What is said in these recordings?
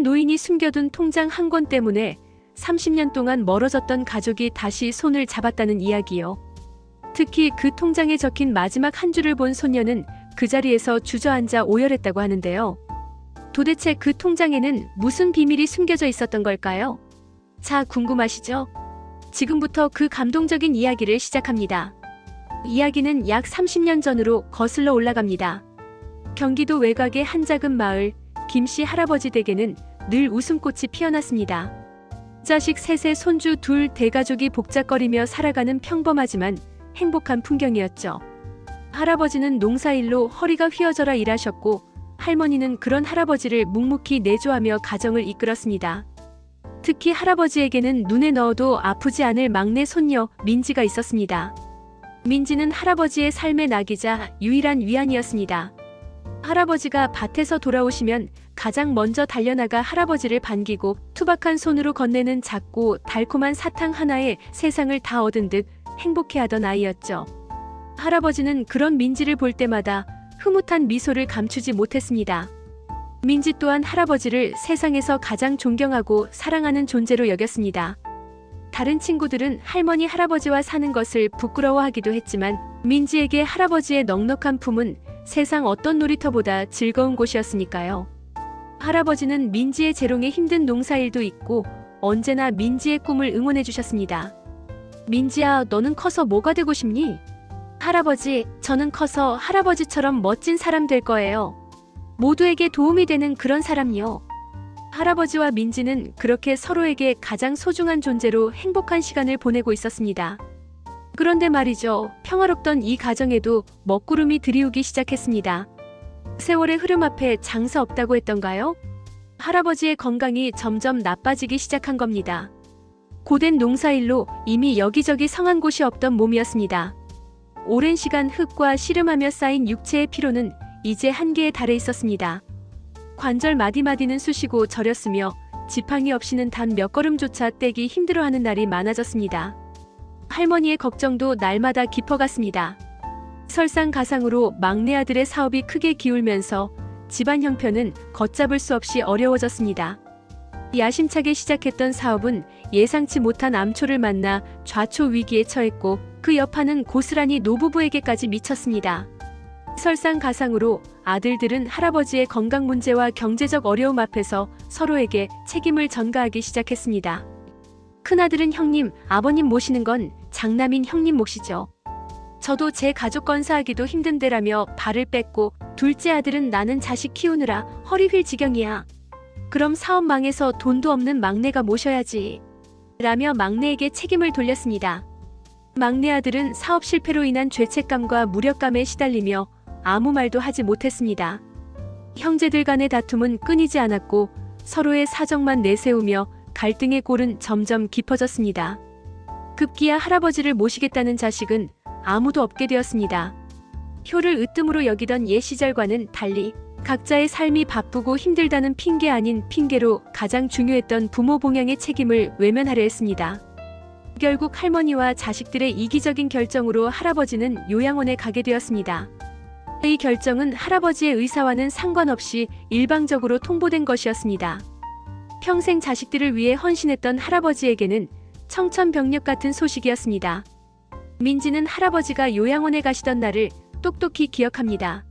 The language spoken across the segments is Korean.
노인이 숨겨둔 통장 한 권 때문에 30년 동안 멀어졌던 가족이 다시 손을 잡았다는 이야기요. 특히 그 통장에 적힌 마지막 한 줄을 본 소녀는 그 자리에서 주저앉아 오열했다고 하는데요. 도대체 그 통장에는 무슨 비밀이 숨겨져 있었던 걸까요? 자, 궁금하시죠? 지금부터 그 감동적인 이야기를 시작합니다. 이야기는 약 30년 전으로 거슬러 올라갑니다. 경기도 외곽의 한 작은 마을, 김씨 할아버지 댁에는 늘 웃음꽃이 피어났습니다. 자식 셋에 손주 둘, 대가족이 복작거리며 살아가는 평범하지만 행복한 풍경이었죠. 할아버지는 농사일로 허리가 휘어져라 일하셨고, 할머니는 그런 할아버지를 묵묵히 내조하며 가정을 이끌었습니다. 특히 할아버지에게는 눈에 넣어도 아프지 않을 막내 손녀 민지가 있었습니다. 민지는 할아버지의 삶의 낙이자 유일한 위안이었습니다. 할아버지가 밭에서 돌아오시면 가장 먼저 달려나가 할아버지를 반기고 투박한 손으로 건네는 작고 달콤한 사탕 하나에 세상을 다 얻은 듯 행복해하던 아이였죠. 할아버지는 그런 민지를 볼 때마다 흐뭇한 미소를 감추지 못했습니다. 민지 또한 할아버지를 세상에서 가장 존경하고 사랑하는 존재로 여겼습니다. 다른 친구들은 할머니 할아버지와 사는 것을 부끄러워하기도 했지만 민지에게 할아버지의 넉넉한 품은 세상 어떤 놀이터보다 즐거운 곳이었으니까요. 할아버지는 민지의 재롱에 힘든 농사일도 있고 언제나 민지의 꿈을 응원해 주셨습니다. 민지야, 너는 커서 뭐가 되고 싶니? 할아버지, 저는 커서 할아버지처럼 멋진 사람 될 거예요. 모두에게 도움이 되는 그런 사람이요. 할아버지와 민지는 그렇게 서로에게 가장 소중한 존재로 행복한 시간을 보내고 있었습니다. 그런데 말이죠, 평화롭던 이 가정에도 먹구름이 들이오기 시작했습니다. 세월의 흐름 앞에 장사 없다고 했던가요? 할아버지의 건강이 점점 나빠지기 시작한 겁니다. 고된 농사일로 이미 여기저기 성한 곳이 없던 몸이었습니다. 오랜 시간 흙과 씨름하며 쌓인 육체의 피로는 이제 한계에 달해 있었습니다. 관절 마디마디는 쑤시고 저렸으며 지팡이 없이는 단 몇 걸음조차 떼기 힘들어하는 날이 많아졌습니다. 할머니의 걱정도 날마다 깊어갔습니다. 설상가상으로 막내 아들의 사업이 크게 기울면서 집안 형편은 걷잡을 수 없이 어려워졌습니다. 야심차게 시작했던 사업은 예상치 못한 암초를 만나 좌초 위기에 처했고 그 여파는 고스란히 노부부에게까지 미쳤습니다. 설상가상으로 아들들은 할아버지의 건강 문제와 경제적 어려움 앞에서 서로에게 책임을 전가하기 시작했습니다. 큰아들은 형님, 아버님 모시는 건 장남인 형님 몫이죠. 저도 제 가족 건사하기도 힘든데라며 발을 뺐고, 둘째 아들은 나는 자식 키우느라 허리 휠 지경이야. 그럼 사업 망해서 돈도 없는 막내가 모셔야지. 라며 막내에게 책임을 돌렸습니다. 막내 아들은 사업 실패로 인한 죄책감과 무력감에 시달리며 아무 말도 하지 못했습니다. 형제들 간의 다툼은 끊이지 않았고 서로의 사정만 내세우며 갈등의 골은 점점 깊어졌습니다. 급기야 할아버지를 모시겠다는 자식은 아무도 없게 되었습니다. 효를 으뜸으로 여기던 옛 시절과는 달리 각자의 삶이 바쁘고 힘들다는 핑계 아닌 핑계로 가장 중요했던 부모 봉양의 책임을 외면하려 했습니다. 결국 할머니와 자식들의 이기적인 결정으로 할아버지는 요양원에 가게 되었습니다. 이 결정은 할아버지의 의사와는 상관없이 일방적으로 통보된 것이었습니다. 평생 자식들을 위해 헌신했던 할아버지에게는 청천벽력 같은 소식이었습니다. 민지는 할아버지가 요양원에 가시던 날을 똑똑히 기억합니다.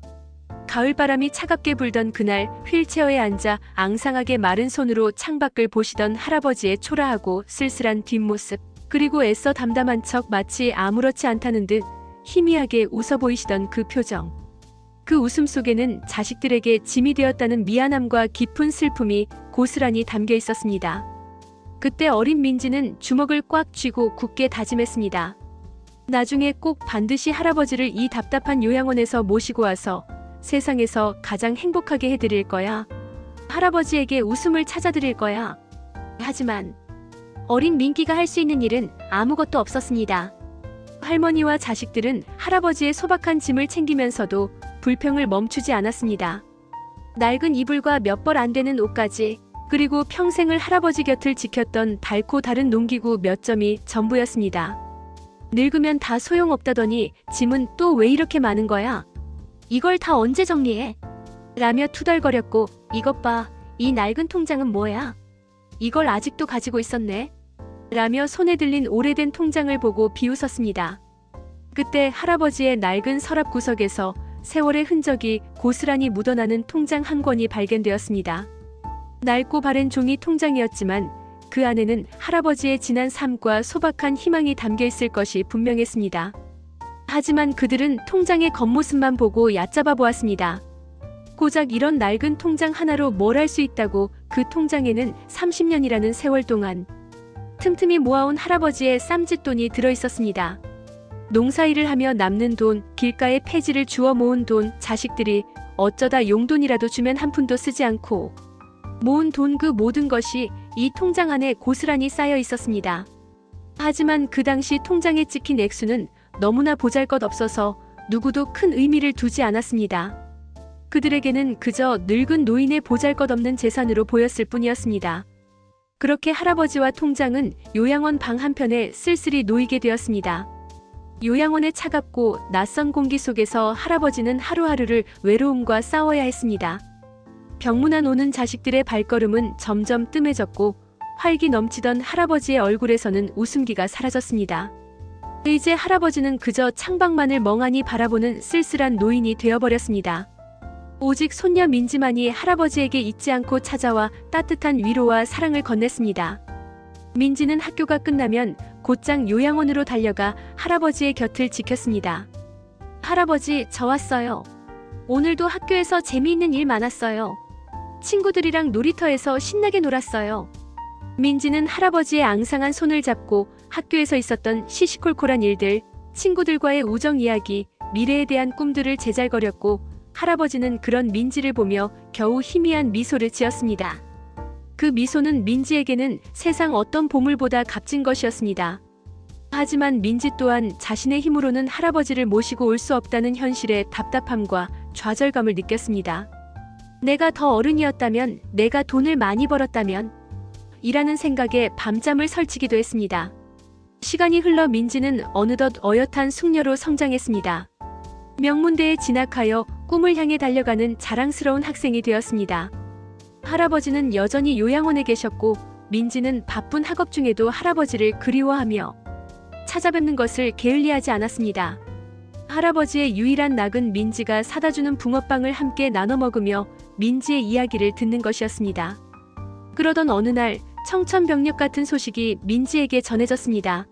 가을바람이 차갑게 불던 그날 휠체어에 앉아 앙상하게 마른 손으로 창밖을 보시던 할아버지의 초라하고 쓸쓸한 뒷모습, 그리고 애써 담담한 척 마치 아무렇지 않다는 듯 희미하게 웃어 보이시던 그 표정. 그 웃음 속에는 자식들에게 짐이 되었다는 미안함과 깊은 슬픔이 고스란히 담겨 있었습니다. 그때 어린 민지는 주먹을 꽉 쥐고 굳게 다짐했습니다. 나중에 꼭 반드시 할아버지를 이 답답한 요양원에서 모시고 와서 세상에서 가장 행복하게 해드릴 거야. 할아버지에게 웃음을 찾아드릴 거야. 하지만 어린 민기가 할 수 있는 일은 아무것도 없었습니다. 할머니와 자식들은 할아버지의 소박한 짐을 챙기면서도 불평을 멈추지 않았습니다. 낡은 이불과 몇 벌 안 되는 옷까지, 그리고 평생을 할아버지 곁을 지켰던 밝고 다른 농기구 몇 점이 전부였습니다. 늙으면 다 소용없다더니 짐은 또 왜 이렇게 많은 거야? 이걸 다 언제 정리해? 라며 투덜거렸고, 이것 봐, 이 낡은 통장은 뭐야? 이걸 아직도 가지고 있었네. 라며 손에 들린 오래된 통장을 보고 비웃었습니다. 그때 할아버지의 낡은 서랍 구석에서 세월의 흔적이 고스란히 묻어나는 통장 한 권이 발견되었습니다. 낡고 바랜 종이 통장이었지만 그 안에는 할아버지의 지난 삶과 소박한 희망이 담겨 있을 것이 분명했습니다. 하지만 그들은 통장의 겉모습만 보고 얕잡아 보았습니다. 고작 이런 낡은 통장 하나로 뭘 할 수 있다고 그 통장에는 30년이라는 세월 동안 틈틈이 모아온 할아버지의 쌈짓돈이 들어있었습니다. 농사일을 하며 남는 돈, 길가에 폐지를 주워 모은 돈, 자식들이 어쩌다 용돈이라도 주면 한 푼도 쓰지 않고 모은 돈 그 모든 것이 이 통장 안에 고스란히 쌓여 있었습니다. 하지만 그 당시 통장에 찍힌 액수는 너무나 보잘것없어서 누구도 큰 의미를 두지 않았습니다. 그들에게는 그저 늙은 노인의 보잘것없는 재산으로 보였을 뿐이었습니다. 그렇게 할아버지와 통장은 요양원 방 한편에 쓸쓸히 놓이게 되었습니다. 요양원의 차갑고 낯선 공기 속에서 할아버지는 하루하루를 외로움과 싸워야 했습니다. 병문안 오는 자식들의 발걸음은 점점 뜸해졌고 활기 넘치던 할아버지의 얼굴에서는 웃음기가 사라졌습니다. 이제 할아버지는 그저 창밖만을 멍하니 바라보는 쓸쓸한 노인이 되어버렸습니다. 오직 손녀 민지만이 할아버지에게 잊지 않고 찾아와 따뜻한 위로와 사랑을 건넸습니다. 민지는 학교가 끝나면 곧장 요양원으로 달려가 할아버지의 곁을 지켰습니다. 할아버지, 저 왔어요. 오늘도 학교에서 재미있는 일 많았어요. 친구들이랑 놀이터에서 신나게 놀았어요. 민지는 할아버지의 앙상한 손을 잡고 학교에서 있었던 시시콜콜한 일들, 친구들과의 우정 이야기, 미래에 대한 꿈들을 제잘거렸고 할아버지는 그런 민지를 보며 겨우 희미한 미소를 지었습니다. 그 미소는 민지에게는 세상 어떤 보물보다 값진 것이었습니다. 하지만 민지 또한 자신의 힘으로는 할아버지를 모시고 올 수 없다는 현실의 답답함과 좌절감을 느꼈습니다. 내가 더 어른이었다면, 내가 돈을 많이 벌었다면 이라는 생각에 밤잠을 설치기도 했습니다. 시간이 흘러 민지는 어느덧 어엿한 숙녀로 성장했습니다. 명문대에 진학하여 꿈을 향해 달려가는 자랑스러운 학생이 되었습니다. 할아버지는 여전히 요양원에 계셨고 민지는 바쁜 학업 중에도 할아버지를 그리워하며 찾아뵙는 것을 게을리하지 않았습니다. 할아버지의 유일한 낙은 민지가 사다주는 붕어빵을 함께 나눠 먹으며 민지의 이야기를 듣는 것이었습니다. 그러던 어느 날 청천벽력 같은 소식이 민지에게 전해졌습니다.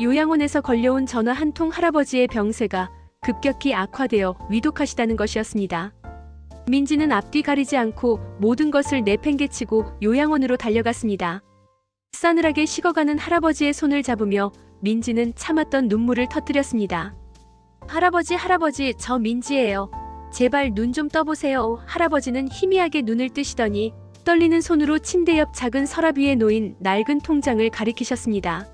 요양원에서 걸려온 전화 한 통 할아버지의 병세가 급격히 악화되어 위독하시다는 것이었습니다. 민지는 앞뒤 가리지 않고 모든 것을 내팽개치고 요양원으로 달려갔습니다. 싸늘하게 식어가는 할아버지의 손을 잡으며 민지는 참았던 눈물을 터뜨렸습니다. 할아버지, 저 민지예요. 제발 눈 좀 떠보세요. 할아버지는 희미하게 눈을 뜨시더니 떨리는 손으로 침대 옆 작은 서랍 위에 놓인 낡은 통장을 가리키셨습니다.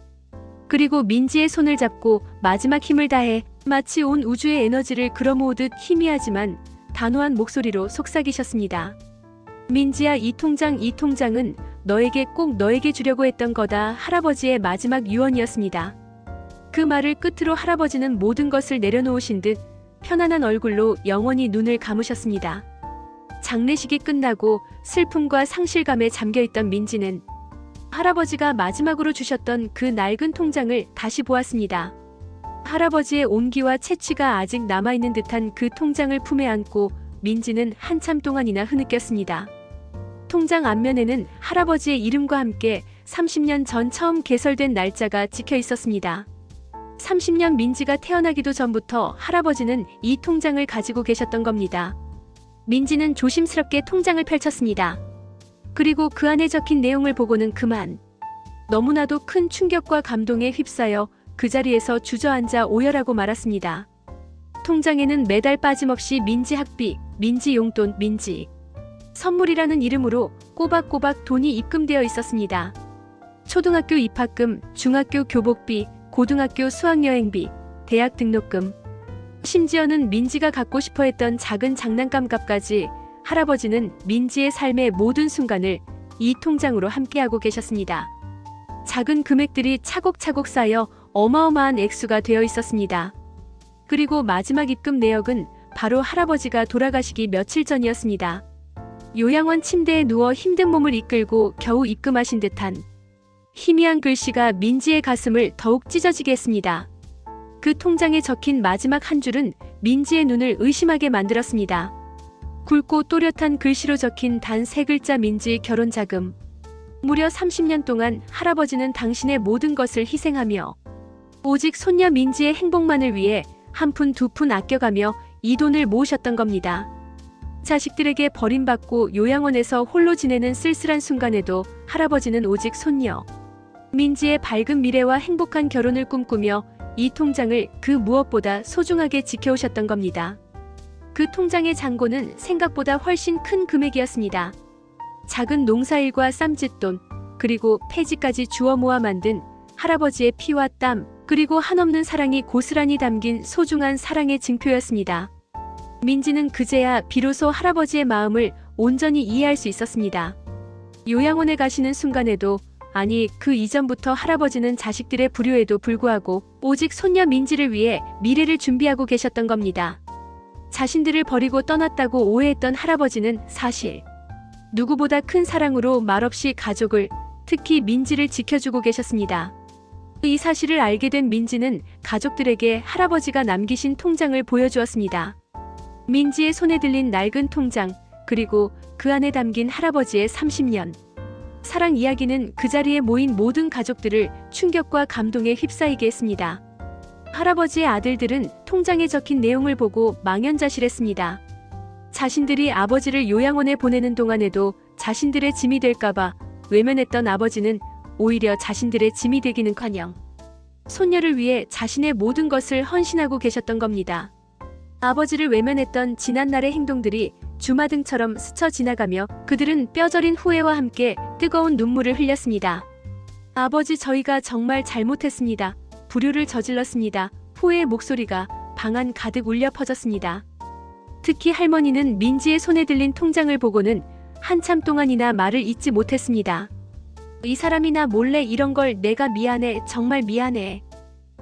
그리고 민지의 손을 잡고 마지막 힘을 다해 마치 온 우주의 에너지를 끌어모으듯 희미하지만 단호한 목소리로 속삭이셨습니다. 민지야, 이 통장은 꼭 너에게 주려고 했던 거다. 할아버지의 마지막 유언이었습니다. 그 말을 끝으로 할아버지는 모든 것을 내려놓으신 듯 편안한 얼굴로 영원히 눈을 감으셨습니다. 장례식이 끝나고 슬픔과 상실감에 잠겨있던 민지는 할아버지가 마지막으로 주셨던 그 낡은 통장을 다시 보았습니다. 할아버지의 온기와 채취가 아직 남아있는 듯한 그 통장을 품에 안고 민지는 한참 동안이나 흐느꼈습니다. 통장 앞면에는 할아버지의 이름과 함께 30년 전 처음 개설된 날짜가 찍혀 있었습니다. 30년 민지가 태어나기도 전부터 할아버지는 이 통장을 가지고 계셨던 겁니다. 민지는 조심스럽게 통장을 펼쳤습니다. 그리고 그 안에 적힌 내용을 보고는 그만 너무나도 큰 충격과 감동에 휩싸여 그 자리에서 주저앉아 오열하고 말았습니다. 통장에는 매달 빠짐없이 민지 학비, 민지 용돈, 민지 선물이라는 이름으로 꼬박꼬박 돈이 입금되어 있었습니다. 초등학교 입학금, 중학교 교복비, 고등학교 수학여행비, 대학 등록금, 심지어는 민지가 갖고 싶어 했던 작은 장난감 값까지 할아버지는 민지의 삶의 모든 순간을 이 통장으로 함께하고 계셨습니다. 작은 금액들이 차곡차곡 쌓여 어마어마한 액수가 되어 있었습니다. 그리고 마지막 입금 내역은 바로 할아버지가 돌아가시기 며칠 전이었습니다. 요양원 침대에 누워 힘든 몸을 이끌고 겨우 입금하신 듯한 희미한 글씨가 민지의 가슴을 더욱 찢어지게 했습니다. 그 통장에 적힌 마지막 한 줄은 민지의 눈을 의심하게 만들었습니다. 굵고 또렷한 글씨로 적힌 단 3글자 민지 결혼자금. 무려 30년 동안 할아버지는 당신의 모든 것을 희생하며 오직 손녀 민지의 행복만을 위해 한 푼 두 푼 아껴가며 이 돈을 모으셨던 겁니다. 자식들에게 버림받고 요양원에서 홀로 지내는 쓸쓸한 순간에도 할아버지는 오직 손녀 민지의 밝은 미래와 행복한 결혼을 꿈꾸며 이 통장을 그 무엇보다 소중하게 지켜오셨던 겁니다. 그 통장의 잔고는 생각보다 훨씬 큰 금액이었습니다. 작은 농사일과 쌈짓돈, 그리고 폐지까지 주워 모아 만든 할아버지의 피와 땀, 그리고 한없는 사랑이 고스란히 담긴 소중한 사랑의 증표였습니다. 민지는 그제야 비로소 할아버지의 마음을 온전히 이해할 수 있었습니다. 요양원에 가시는 순간에도, 아니 그 이전부터 할아버지는 자식들의 불효에도 불구하고 오직 손녀 민지를 위해 미래를 준비하고 계셨던 겁니다. 자신들을 버리고 떠났다고 오해했던 할아버지는 사실 누구보다 큰 사랑으로 말없이 가족을, 특히 민지를 지켜주고 계셨습니다. 이 사실을 알게 된 민지는 가족들에게 할아버지가 남기신 통장을 보여주었습니다. 민지의 손에 들린 낡은 통장, 그리고 그 안에 담긴 할아버지의 30년 사랑 이야기는 그 자리에 모인 모든 가족들을 충격과 감동에 휩싸이게 했습니다. 할아버지의 아들들은 통장에 적힌 내용을 보고 망연자실했습니다. 자신들이 아버지를 요양원에 보내는 동안에도 자신들의 짐이 될까봐 외면했던 아버지는 오히려 자신들의 짐이 되기는커녕 손녀를 위해 자신의 모든 것을 헌신하고 계셨던 겁니다. 아버지를 외면했던 지난날의 행동들이 주마등처럼 스쳐 지나가며 그들은 뼈저린 후회와 함께 뜨거운 눈물을 흘렸습니다. 아버지, 저희가 정말 잘못했습니다. 불효를 저질렀습니다. 후회의 목소리가 방 안 가득 울려 퍼졌습니다. 특히 할머니는 민지의 손에 들린 통장을 보고는 한참 동안이나 말을 잇지 못했습니다. 이 사람이나 몰래 이런 걸 내가 미안해, 정말 미안해.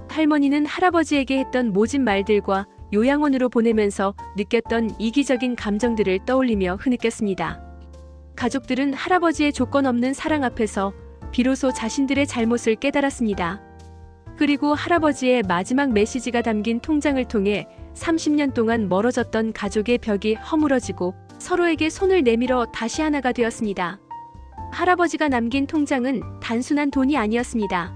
할머니는 할아버지에게 했던 모진 말들과 요양원으로 보내면서 느꼈던 이기적인 감정들을 떠올리며 흐느꼈습니다. 가족들은 할아버지의 조건 없는 사랑 앞에서 비로소 자신들의 잘못을 깨달았습니다. 그리고 할아버지의 마지막 메시지가 담긴 통장을 통해 30년 동안 멀어졌던 가족의 벽이 허물어지고 서로에게 손을 내밀어 다시 하나가 되었습니다. 할아버지가 남긴 통장은 단순한 돈이 아니었습니다.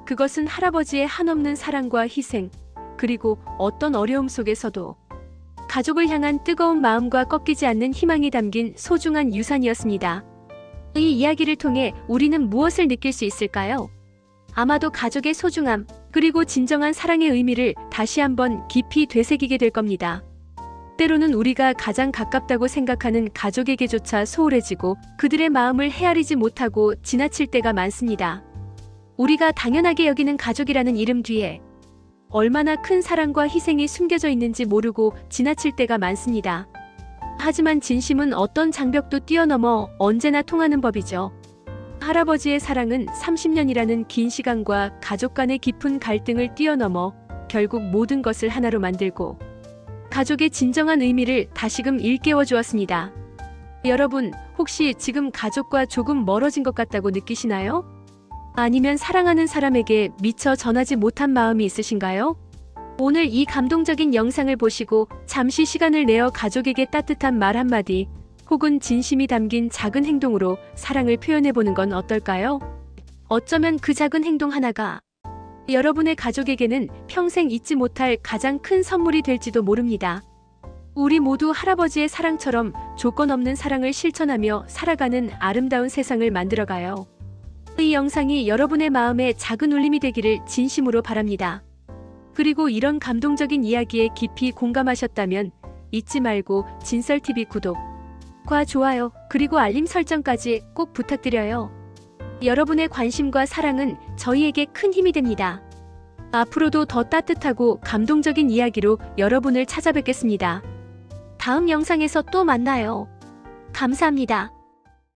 그것은 할아버지의 한없는 사랑과 희생, 그리고 어떤 어려움 속에서도 가족을 향한 뜨거운 마음과 꺾이지 않는 희망이 담긴 소중한 유산이었습니다. 이 이야기를 통해 우리는 무엇을 느낄 수 있을까요? 아마도 가족의 소중함, 그리고 진정한 사랑의 의미를 다시 한번 깊이 되새기게 될 겁니다. 때로는 우리가 가장 가깝다고 생각하는 가족에게조차 소홀해지고 그들의 마음을 헤아리지 못하고 지나칠 때가 많습니다. 우리가 당연하게 여기는 가족이라는 이름 뒤에 얼마나 큰 사랑과 희생이 숨겨져 있는지 모르고 지나칠 때가 많습니다. 하지만 진심은 어떤 장벽도 뛰어넘어 언제나 통하는 법이죠. 할아버지의 사랑은 30년이라는 긴 시간과 가족 간의 깊은 갈등을 뛰어넘어 결국 모든 것을 하나로 만들고 가족의 진정한 의미를 다시금 일깨워 주었습니다. 여러분, 혹시 지금 가족과 조금 멀어진 것 같다고 느끼시나요? 아니면 사랑하는 사람에게 미처 전하지 못한 마음이 있으신가요? 오늘 이 감동적인 영상을 보시고 잠시 시간을 내어 가족에게 따뜻한 말 한마디, 혹은 진심이 담긴 작은 행동으로 사랑을 표현해보는 건 어떨까요? 어쩌면 그 작은 행동 하나가 여러분의 가족에게는 평생 잊지 못할 가장 큰 선물이 될지도 모릅니다. 우리 모두 할아버지의 사랑처럼 조건 없는 사랑을 실천하며 살아가는 아름다운 세상을 만들어가요. 이 영상이 여러분의 마음에 작은 울림이 되기를 진심으로 바랍니다. 그리고 이런 감동적인 이야기에 깊이 공감하셨다면 잊지 말고 진설TV 구독과 좋아요, 그리고 알림 설정까지 꼭 부탁드려요. 여러분의 관심과 사랑은 저희에게 큰 힘이 됩니다. 앞으로도 더 따뜻하고 감동적인 이야기로 여러분을 찾아뵙겠습니다. 다음 영상에서 또 만나요. 감사합니다.